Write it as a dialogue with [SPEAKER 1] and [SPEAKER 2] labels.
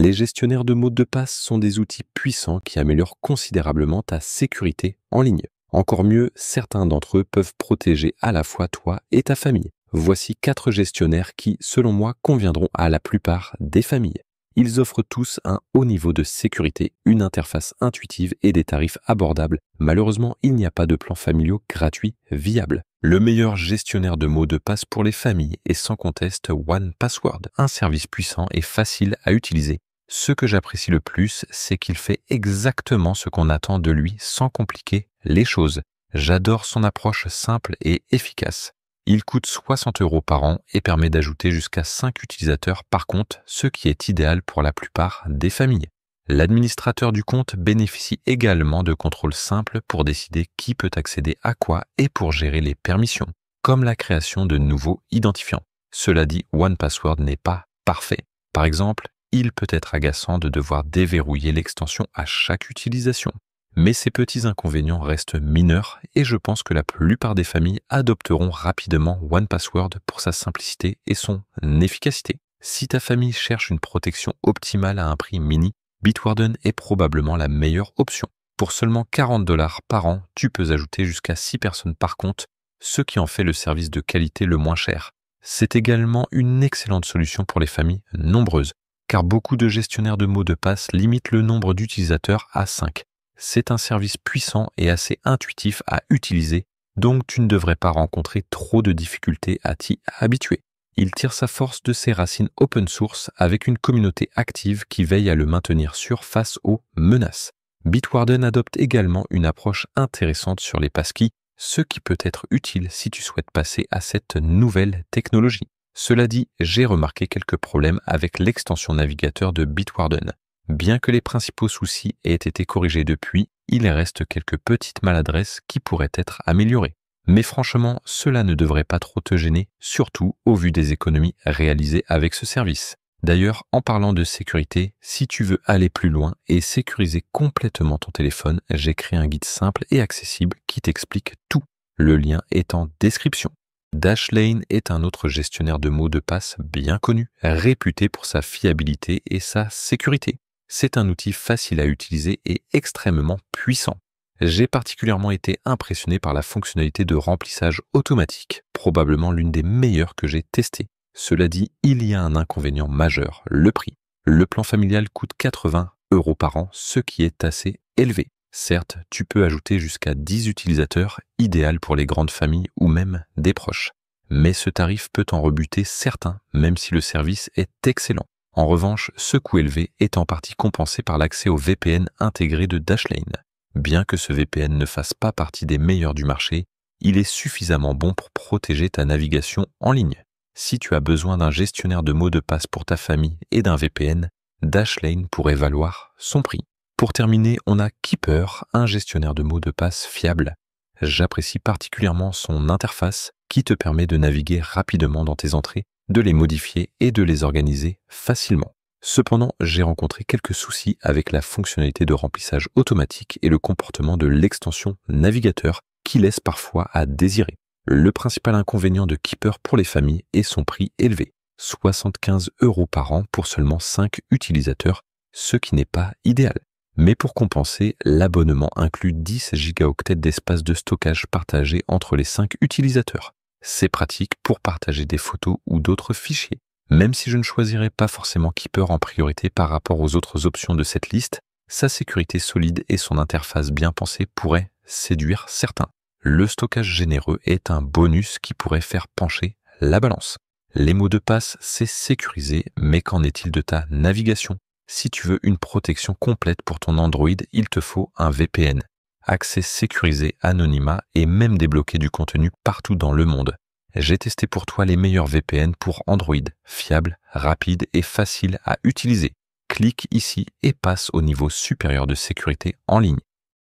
[SPEAKER 1] Les gestionnaires de mots de passe sont des outils puissants qui améliorent considérablement ta sécurité en ligne. Encore mieux, certains d'entre eux peuvent protéger à la fois toi et ta famille. Voici 4 gestionnaires qui, selon moi, conviendront à la plupart des familles. Ils offrent tous un haut niveau de sécurité, une interface intuitive et des tarifs abordables. Malheureusement, il n'y a pas de plans familiaux gratuits viables. Le meilleur gestionnaire de mots de passe pour les familles est sans conteste OnePassword, un service puissant et facile à utiliser. Ce que j'apprécie le plus, c'est qu'il fait exactement ce qu'on attend de lui sans compliquer les choses. J'adore son approche simple et efficace. Il coûte 60 € par an et permet d'ajouter jusqu'à 5 utilisateurs par compte, ce qui est idéal pour la plupart des familles. L'administrateur du compte bénéficie également de contrôles simples pour décider qui peut accéder à quoi et pour gérer les permissions, comme la création de nouveaux identifiants. Cela dit, OnePassword n'est pas parfait. Par exemple, il peut être agaçant de devoir déverrouiller l'extension à chaque utilisation. Mais ces petits inconvénients restent mineurs et je pense que la plupart des familles adopteront rapidement OnePassword pour sa simplicité et son efficacité. Si ta famille cherche une protection optimale à un prix mini, Bitwarden est probablement la meilleure option. Pour seulement 40 $ par an, tu peux ajouter jusqu'à 6 personnes par compte, ce qui en fait le service de qualité le moins cher. C'est également une excellente solution pour les familles nombreuses, car beaucoup de gestionnaires de mots de passe limitent le nombre d'utilisateurs à 5. C'est un service puissant et assez intuitif à utiliser, donc tu ne devrais pas rencontrer trop de difficultés à t'y habituer. Il tire sa force de ses racines open source avec une communauté active qui veille à le maintenir sûr face aux menaces. Bitwarden adopte également une approche intéressante sur les passkeys, ce qui peut être utile si tu souhaites passer à cette nouvelle technologie. Cela dit, j'ai remarqué quelques problèmes avec l'extension navigateur de Bitwarden. Bien que les principaux soucis aient été corrigés depuis, il reste quelques petites maladresses qui pourraient être améliorées. Mais franchement, cela ne devrait pas trop te gêner, surtout au vu des économies réalisées avec ce service. D'ailleurs, en parlant de sécurité, si tu veux aller plus loin et sécuriser complètement ton téléphone, j'ai créé un guide simple et accessible qui t'explique tout. Le lien est en description. Dashlane est un autre gestionnaire de mots de passe bien connu, réputé pour sa fiabilité et sa sécurité. C'est un outil facile à utiliser et extrêmement puissant. J'ai particulièrement été impressionné par la fonctionnalité de remplissage automatique, probablement l'une des meilleures que j'ai testées. Cela dit, il y a un inconvénient majeur, le prix. Le plan familial coûte 80 € par an, ce qui est assez élevé. Certes, tu peux ajouter jusqu'à 10 utilisateurs, idéal pour les grandes familles ou même des proches. Mais ce tarif peut en rebuter certains, même si le service est excellent. En revanche, ce coût élevé est en partie compensé par l'accès au VPN intégré de Dashlane. Bien que ce VPN ne fasse pas partie des meilleurs du marché, il est suffisamment bon pour protéger ta navigation en ligne. Si tu as besoin d'un gestionnaire de mots de passe pour ta famille et d'un VPN, Dashlane pourrait valoir son prix. Pour terminer, on a Keeper, un gestionnaire de mots de passe fiable. J'apprécie particulièrement son interface qui te permet de naviguer rapidement dans tes entrées, de les modifier et de les organiser facilement. Cependant, j'ai rencontré quelques soucis avec la fonctionnalité de remplissage automatique et le comportement de l'extension navigateur qui laisse parfois à désirer. Le principal inconvénient de Keeper pour les familles est son prix élevé, 75 € par an pour seulement 5 utilisateurs, ce qui n'est pas idéal. Mais pour compenser, l'abonnement inclut 10 gigaoctets d'espace de stockage partagé entre les 5 utilisateurs. C'est pratique pour partager des photos ou d'autres fichiers. Même si je ne choisirais pas forcément Keeper en priorité par rapport aux autres options de cette liste, sa sécurité solide et son interface bien pensée pourraient séduire certains. Le stockage généreux est un bonus qui pourrait faire pencher la balance. Les mots de passe, c'est sécurisé, mais qu'en est-il de ta navigation ? Si tu veux une protection complète pour ton Android, il te faut un VPN. Accès sécurisé, anonymat et même débloquer du contenu partout dans le monde. J'ai testé pour toi les meilleurs VPN pour Android, fiables, rapides et faciles à utiliser. Clique ici et passe au niveau supérieur de sécurité en ligne.